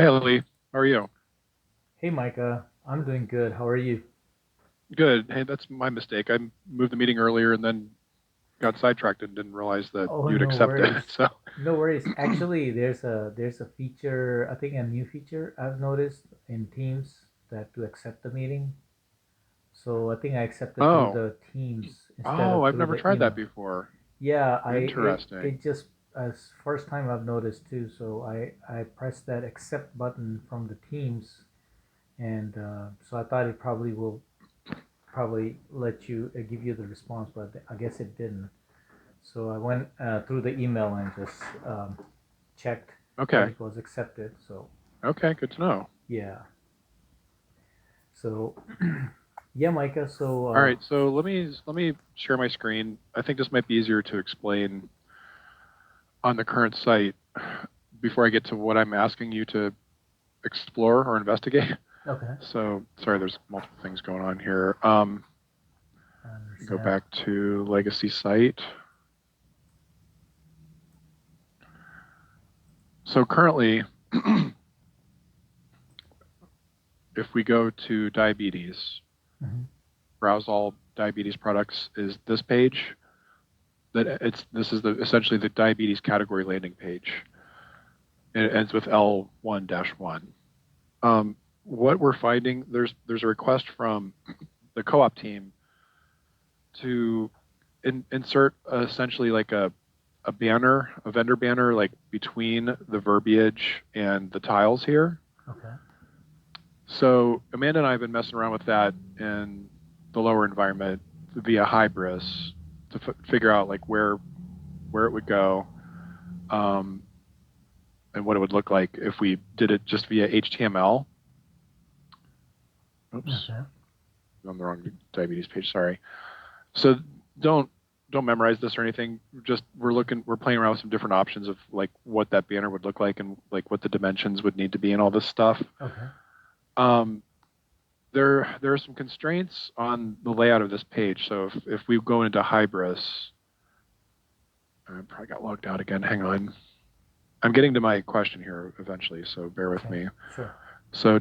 Hey, Lily. How are you? Hey Micah, I'm doing good. How are you? Good. Hey, that's my mistake. I moved the meeting earlier and then got sidetracked and didn't realize that Oh, you'd no accept it. worries. So, No worries. Actually, there's a feature, I think a new feature I've noticed in Teams that to accept the meeting. So I think I accepted through oh, the Teams instead oh, of I've through never the tried that email. before. Yeah, I it Interesting. it just as first time I've noticed too. So I pressed that accept button from the Teams, and so I thought it probably will probably let you give you the response, but I guess it didn't. So I went through the email and just checked that Okay. it was accepted. So Okay. Good to know. yeah. So yeah, Micah. So All right. So let me share my screen. I think this might be easier to explain on the current site before I get to what I'm asking you to explore or investigate. okay, So sorry, there's multiple things going on here. I Go understand. back to legacy site. So currently, if we go to diabetes, Hmm. browse all diabetes products is this page. This is the essentially the diabetes category landing page. It ends with L1-1. What we're finding there's a request from the co-op team to insert essentially like a banner, a vendor banner, like between the verbiage and the tiles here. Okay. So Amanda and I have been messing around with that in the lower environment via Hybris to figure out like where it would go, um, and what it would look like if we did it just via HTML. Oops, Okay. I'm on the wrong diabetes page. Sorry. So don't don't memorize this or anything. Just we're playing around with some different options of like what that banner would look like and like what the dimensions would need to be and all this stuff. Okay. Um, there are some constraints on the layout of this page. So if we go into Hybris, I probably got logged out again. Hang on. I'm getting to my question here eventually, so bear with Okay. me. Sure. So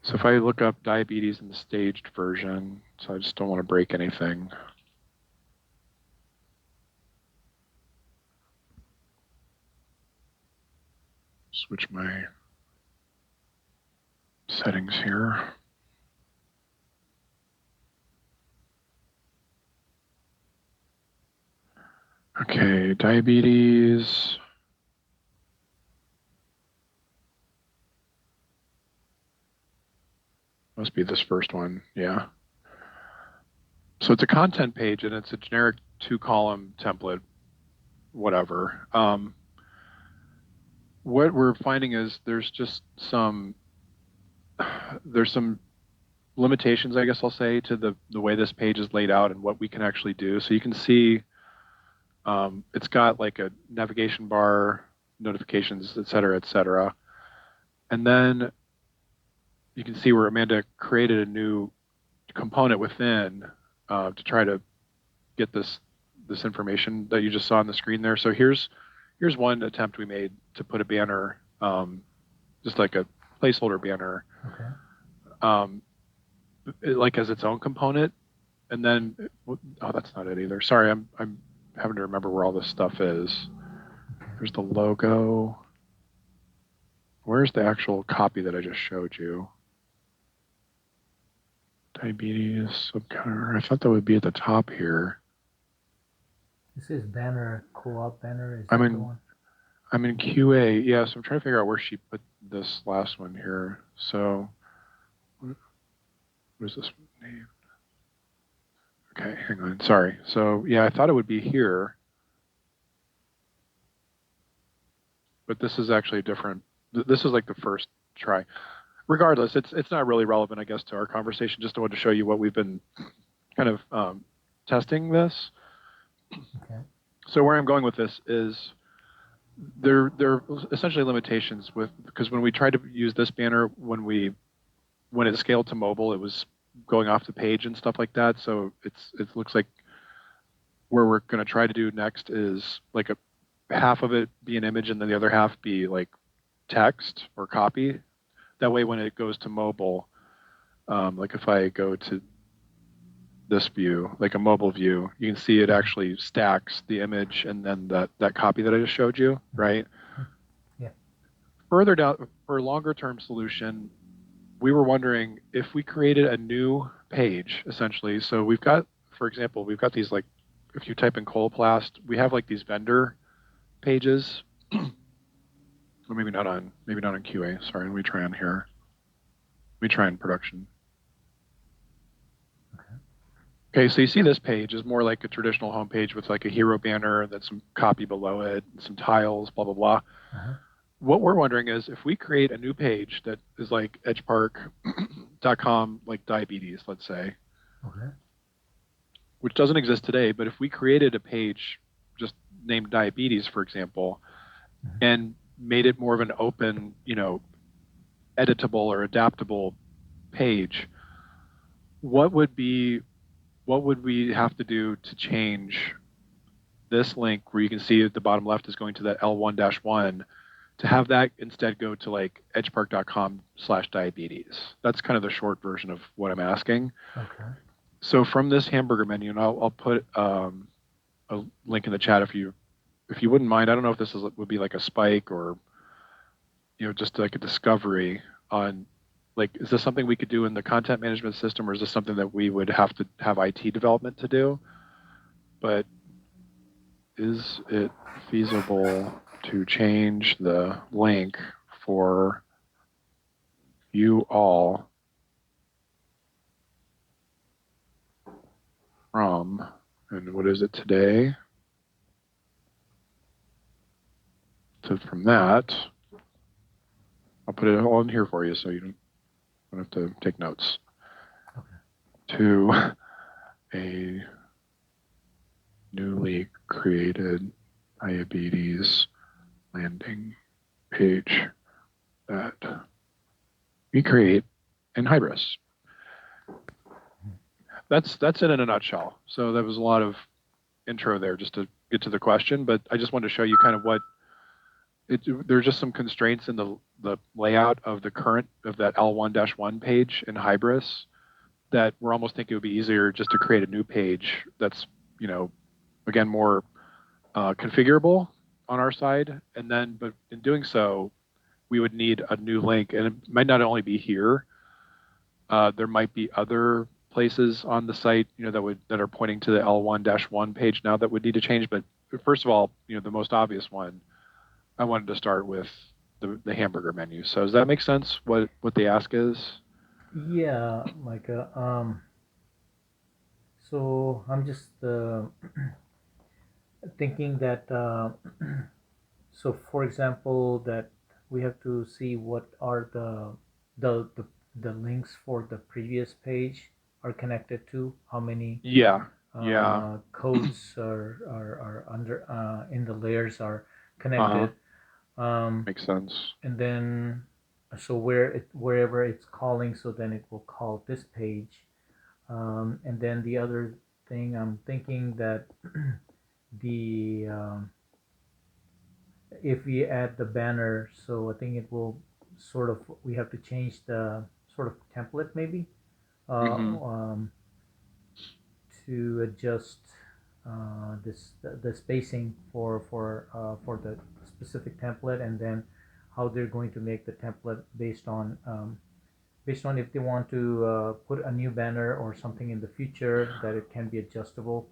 so if I look up diabetes in the staged version, so I just don't want to break anything. Switch my settings here. Okay, diabetes. Must be this first one. Yeah. So it's a content page and it's a generic two-column template, whatever. What we're finding is there's some limitations, I guess I'll say, to the way this page is laid out and what we can actually do. So you can see it's got like a navigation bar, notifications, et cetera, et cetera. And then you can see where Amanda created a new component within to try to get this information that you just saw on the screen there. So here's one attempt we made to put a banner, just like a placeholder banner, Okay. um, like as its own component. And then, oh, that's not it either. Sorry, I'm having to remember where all this stuff is. Okay. There's the logo. Where's the actual copy that I just showed you? Diabetes subcounter. I thought that would be at the top here. This is banner co-op banner. Is I'm that the in one? I'm in QA. Yeah, so I'm trying to figure out where she put this last one here. So what is this name? Okay, hang on. Sorry. So yeah, I thought it would be here, but this is actually a different. This is like the first try. Regardless, it's not really relevant, I guess, to our conversation. Just wanted to show you what we've been kind of testing this. Okay. So where I'm going with this is there are essentially limitations with because when we tried to use this banner when it scaled to mobile, it was going off the page and stuff like that. So it looks like where we're going to try to do next is like a half of it be an image and then the other half be like text or copy. That way, when it goes to mobile, like if I go to this view, like a mobile view, you can see it Mm-hmm. actually stacks the image and then that copy that I just showed you, right? Mm-hmm. Yeah. Further down, for a longer term solution, we were wondering if we created a new page, essentially. So we've got, for example, we've got these like, if you type in Coloplast, we have like these vendor pages. Or maybe not on QA. Sorry, let me try on here. Let me try in production. Okay. Okay, so you see this page is more like a traditional homepage with like a hero banner and then some copy below it, and some tiles, blah blah blah. Uh-huh. What we're wondering is if we create a new page that is like edgepark.com, like diabetes, let's say, Okay. which doesn't exist today, but if we created a page just named diabetes, for example, Mm-hmm. and made it more of an open, editable or adaptable page, what would be what would we have to do to change this link where you can see at the bottom left is going to that L1-1 to have that instead go to like edgepark.com/diabetes? That's kind of the short version of what I'm asking. Okay. So from this hamburger menu, and I'll put a link in the chat if you wouldn't mind. I don't know if this would be like a spike or just like a discovery on like is this something we could do in the content management system or is this something that we would have to have IT development to do? But is it feasible to change the link for you all from, and what is it today? So from that, I'll put it all in here for you so you don't have to take notes. Okay. To a newly created diabetes landing page that we create in Hybris. That's it in a nutshell. So that was a lot of intro there just to get to the question, but I just wanted to show you kind of what there's just some constraints in the layout of the current of that L1-1 page in Hybris that we're almost thinking it would be easier just to create a new page that's, again, more configurable on our side. And then, but in doing so, we would need a new link. And it might not only be here, there might be other places on the site, that are pointing to the L1-1 page now that would need to change. But first of all, the most obvious one, I wanted to start with the hamburger menu. So does that make sense? What the ask is? Yeah, Micah. So I'm just thinking that so for example that we have to see what are the the, the links for the previous page are connected to how many Yeah, yeah. codes are under in the layers are Uh huh. connected, um, Makes sense. and then so wherever it's calling, so then it will call this page, and then the other thing I'm thinking that the if we add the banner, so I think it will sort of we have to change the sort of template maybe uh, Mm-hmm. um, to adjust the spacing for the specific template, and then how they're going to make the template based on if they want to put a new banner or something in the future that it can be adjustable.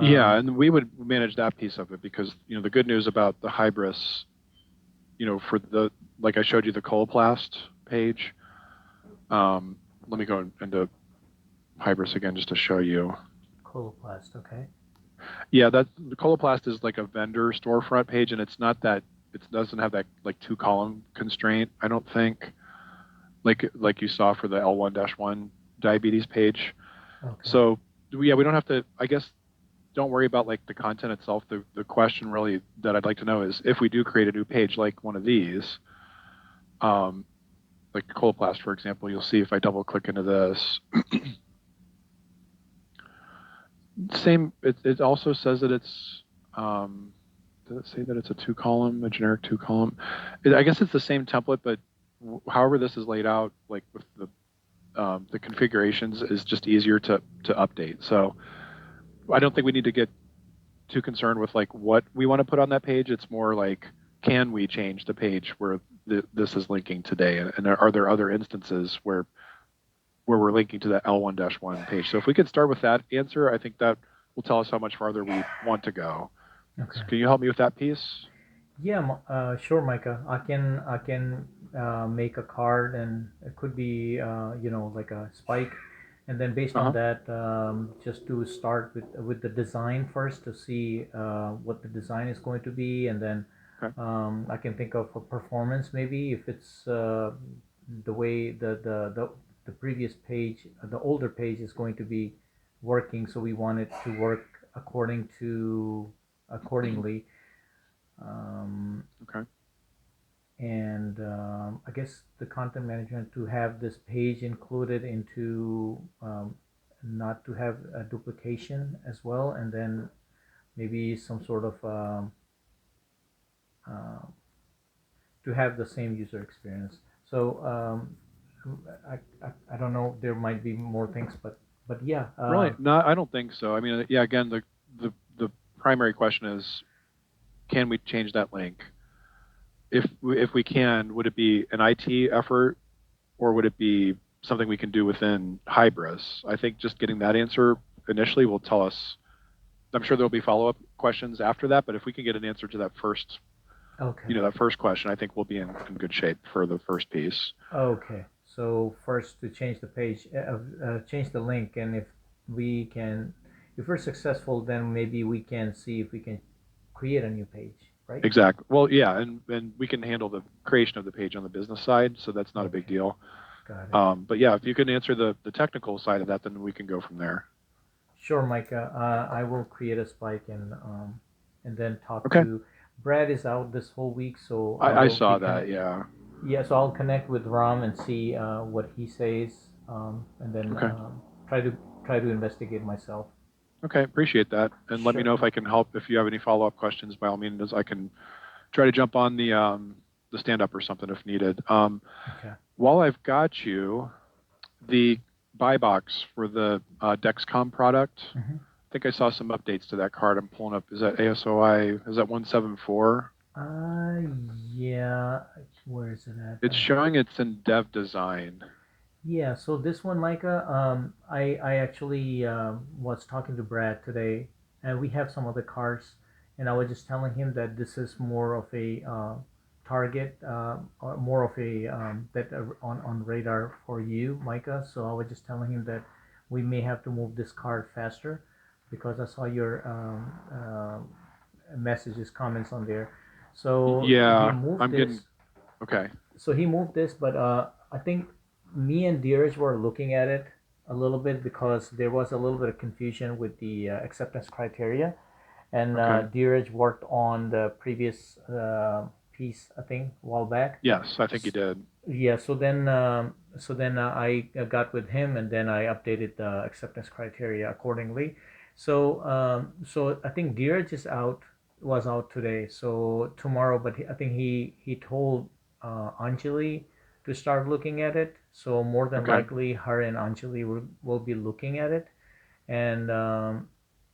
Yeah, Um, and we would manage that piece of it because the good news about the Hybris, for the like I showed you the Coloplast page. Let me go into Hybris again just to show you. Coloplast, okay. Yeah, that the Coloplast is like a vendor storefront page, and it's not that it doesn't have that like two column constraint. I don't think like you saw for the L1-1 diabetes page. Okay. So yeah, we don't have to. I guess don't worry about like the content itself. The question really that I'd like to know is if we do create a new page like one of these, um, like Coloplast, for example, you'll see if I double click into this, same. It also says that it's um, Does it say that it's a two column, a generic two column? I guess it's the same template, but however this is laid out, like with the configurations, is just easier to update. So I don't think we need to get too concerned with like what we want to put on that page. It's more like, can we change the page where this is linking today, and are there other instances where we're linking to that L1-1 page? So if we could start with that answer, I think that will tell us how much farther we want to go. So Okay. can you help me with that piece? Yeah, sure, Micah. I can make a card, and it could be like a spike, and then based Uh on huh. that, just to start with the design first to see what the design is going to be, and then Okay. I can think of a performance maybe if it's the way the previous page, the older page is going to be working, so we want it to work accordingly. Um, Okay. and I guess the content management to have this page included into not to have a duplication as well, and then maybe some sort of uh, to have the same user experience. So I don't know. There might be more things, but yeah. Really? No, I don't think so. I mean, yeah. Again, the primary question is, can we change that link? If we can, would it be an IT effort, or would it be something we can do within Hybris? I think just getting that answer initially will tell us. I'm sure there'll be follow up questions after that, but if we can get an answer to that first, Okay. that first question, I think we'll be in good shape for the first piece. Okay. So first to change the page, change the link, and we can, if we're successful, then maybe we can see if we can create a new page, right? Exactly. Well, yeah, and we can handle the creation of the page on the business side, so that's not a big Okay, deal. got it. But yeah, if you can answer the technical side of that, then we can go from there. Sure, Micah. I will create a spike and then talk Okay. to. Brad is out this whole week, so I I will be saw that. connect. Yeah. Yeah, so I'll connect with Ram and see what he says, and then Okay. try to try to investigate myself. Okay. Appreciate that. And let me Sure. know if I can help. If you have any follow up questions, by all means, I can try to jump on the stand up or something if needed. Okay. While I've got you, the buy box for the Dexcom product, Mm-hmm. I think I saw some updates to that card. I'm pulling up. Is that ASOI? Is that 174? Uh, yeah. Where is it at? It's showing it's in dev design. Yeah. So this one, Micah, I actually was talking to Brad today, and we have some other cars, and I was just telling him that this is more of a target, or more of a that on radar for you, Micah. So I was just telling him that we may have to move this car faster because I saw your messages, comments on there. So he Yeah, moved I'm getting this. okay. But I think me and Deerj were looking at it a little bit because there was a little bit of confusion with the acceptance criteria, and Okay. Deerj worked on the previous piece, I think, a while back. Yes, I think you did. Yeah, so then I got with him, and then I updated the acceptance criteria accordingly. So I think Dheeraj is out, was out today. So tomorrow, but I think he told Anjali to start looking at it. So more than Okay. likely, her and Anjali will be looking at it, and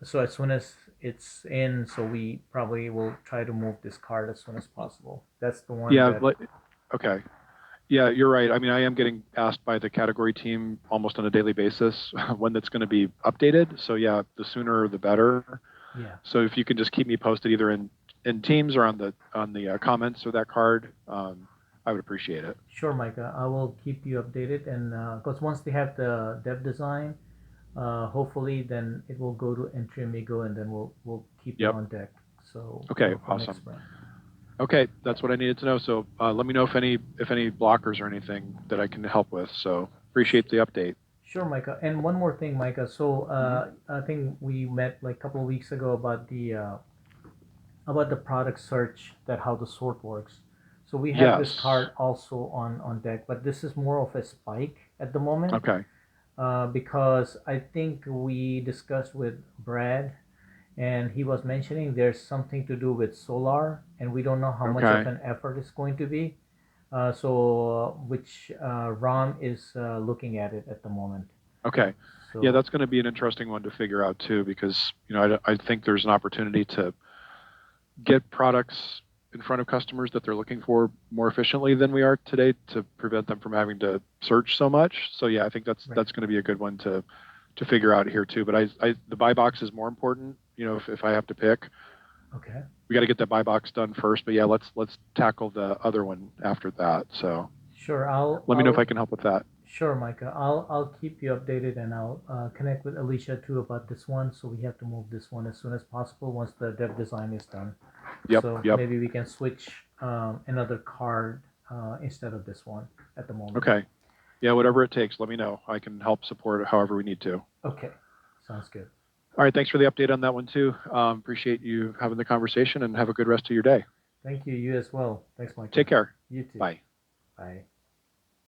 so as soon as it's in, so we probably will try to move this card as soon as possible. That's the one Yeah, that. like okay. Yeah, you're right. I mean, I am getting asked by the category team almost on a daily basis when that's going to be updated. So yeah, the sooner the better. Yeah. So if you can just keep me posted either in Teams or on the comments of that card, I would appreciate it. Sure, Micah. I will keep you updated, and because once they have the dev design, hopefully then it will go to Entry Amigo, and then we'll keep it Yep. on deck. So Okay. for next Awesome. sprint. Okay, that's what I needed to know. So let me know if any blockers or anything that I can help with. So appreciate the update. Sure, Micah. And one more thing, Micah. So Hmm. I think we met like a couple of weeks ago about the product search, that how the sort works. So we have this Yes. card also on deck, but this is more of a spike at the moment, Okay. because I think we discussed with Brad, and he was mentioning there's something to do with solar, and we don't know how much of Okay. an effort it's going to be. So which Ron is looking at it at the moment. Okay. Yeah, So that's going to be an interesting one to figure out too, because I think there's an opportunity to get products in front of customers that they're looking for more efficiently than we are today to prevent them from having to search so much. So yeah, I think that's right. that's going to be a good one to figure out here too. But the buy box is more important. If I have to pick, Okay. we got to get that buy box done first. But yeah, let's tackle the other one after that. So Sure. I'll let me know if I I'll can help with that. Sure, Micah. I'll keep you updated, and I'll connect with Alicia too about this one. So we have to move this one as soon as possible once the dev design is done. Yep, So yep. maybe we can switch another card instead of this one at the moment. Okay. Yeah, Uh, whatever it takes, let me know. I can help support however we need to. okay, sounds good. All right, thanks for the update on that one too. Appreciate you having the conversation and have a good rest of your day. Thank you. You as well. Thanks, Micah. Take care. You too. Bye. Bye.